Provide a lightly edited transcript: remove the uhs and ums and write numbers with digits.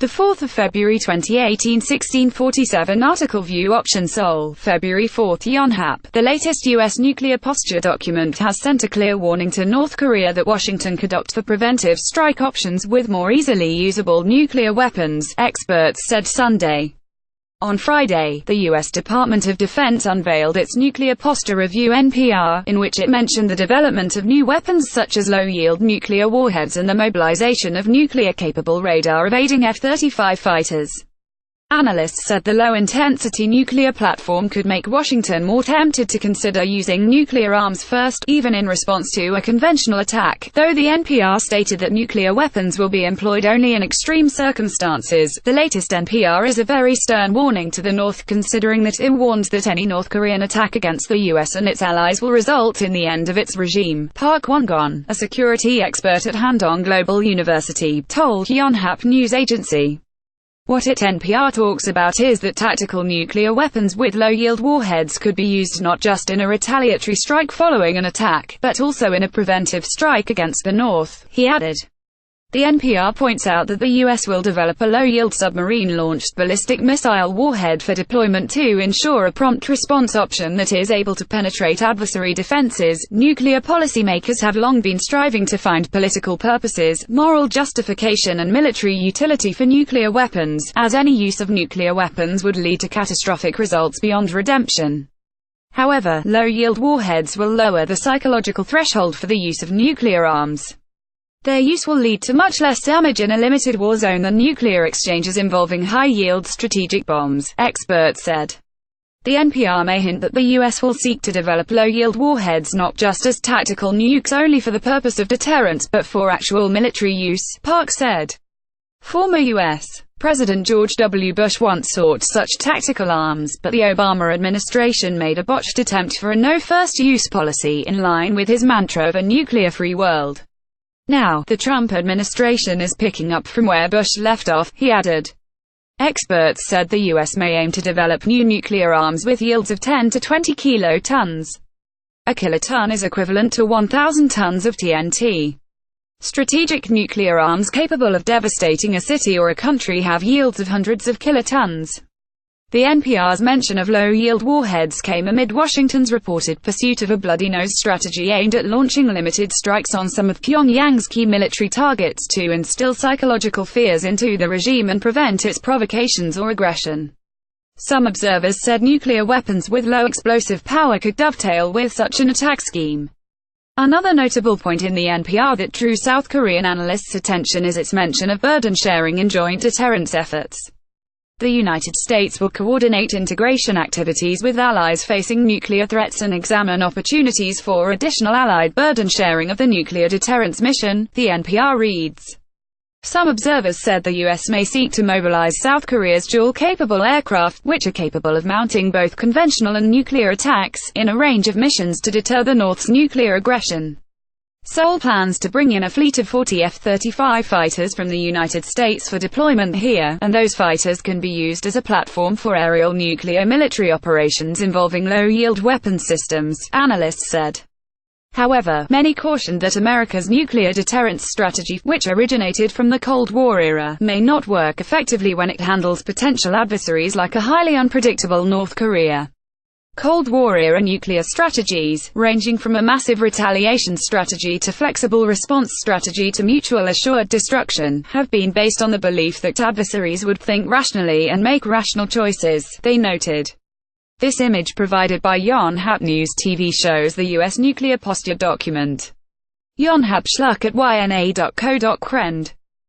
4th of February 2018, 1647. Article View Option SEOUL, February 4. Yonhap, the latest U.S. nuclear posture document, has sent a clear warning to North Korea that Washington could opt for preventive strike options with more easily usable nuclear weapons, experts said Sunday. On Friday, the U.S. Department of Defense unveiled its Nuclear Posture Review (NPR), in which it mentioned the development of new weapons such as low-yield nuclear warheads and the mobilization of nuclear-capable radar-evading F-35 fighters. Analysts said the low-intensity nuclear platform could make Washington more tempted to consider using nuclear arms first, even in response to a conventional attack, though the NPR stated that nuclear weapons will be employed only in extreme circumstances. The latest NPR is a very stern warning to the North, considering that it warns that any North Korean attack against the U.S. and its allies will result in the end of its regime. Park Won-gon, a security expert at Handong Global University, told Yonhap News Agency. What NPR talks about is that tactical nuclear weapons with low-yield warheads could be used not just in a retaliatory strike following an attack, but also in a preventive strike against the North, he added. The NPR points out that the U.S. will develop a low-yield submarine-launched ballistic missile warhead for deployment to ensure a prompt response option that is able to penetrate adversary defenses. Nuclear policymakers have long been striving to find political purposes, moral justification and military utility for nuclear weapons, as any use of nuclear weapons would lead to catastrophic results beyond redemption. However, low-yield warheads will lower the psychological threshold for the use of nuclear arms. Their use will lead to much less damage in a limited war zone than nuclear exchanges involving high-yield strategic bombs, experts said. The NPR may hint that the U.S. will seek to develop low-yield warheads not just as tactical nukes only for the purpose of deterrence but for actual military use, Park said. Former U.S. President George W. Bush once sought such tactical arms, but the Obama administration made a botched attempt for a no-first-use policy in line with his mantra of a nuclear-free world. Now, the Trump administration is picking up from where Bush left off, he added. Experts said the U.S. may aim to develop new nuclear arms with yields of 10 to 20 kilotons. A kiloton is equivalent to 1,000 tons of TNT. Strategic nuclear arms capable of devastating a city or a country have yields of hundreds of kilotons. The NPR's mention of low-yield warheads came amid Washington's reported pursuit of a bloody-nose strategy aimed at launching limited strikes on some of Pyongyang's key military targets to instill psychological fears into the regime and prevent its provocations or aggression. Some observers said nuclear weapons with low explosive power could dovetail with such an attack scheme. Another notable point in the NPR that drew South Korean analysts' attention is its mention of burden sharing in joint deterrence efforts. The United States will coordinate integration activities with allies facing nuclear threats and examine opportunities for additional allied burden sharing of the nuclear deterrence mission, the NPR reads. Some observers said the U.S. may seek to mobilize South Korea's dual-capable aircraft, which are capable of mounting both conventional and nuclear attacks, in a range of missions to deter the North's nuclear aggression. Seoul plans to bring in a fleet of 40 F-35 fighters from the United States for deployment here, and those fighters can be used as a platform for aerial nuclear military operations involving low-yield weapon systems, analysts said. However, many cautioned that America's nuclear deterrence strategy, which originated from the Cold War era, may not work effectively when it handles potential adversaries like a highly unpredictable North Korea. Cold War-era nuclear strategies, ranging from a massive retaliation strategy to flexible response strategy to mutual assured destruction, have been based on the belief that adversaries would think rationally and make rational choices, they noted. This image provided by Yonhap News TV shows the U.S. nuclear posture document. Yonhap Schluck at yna.co.krend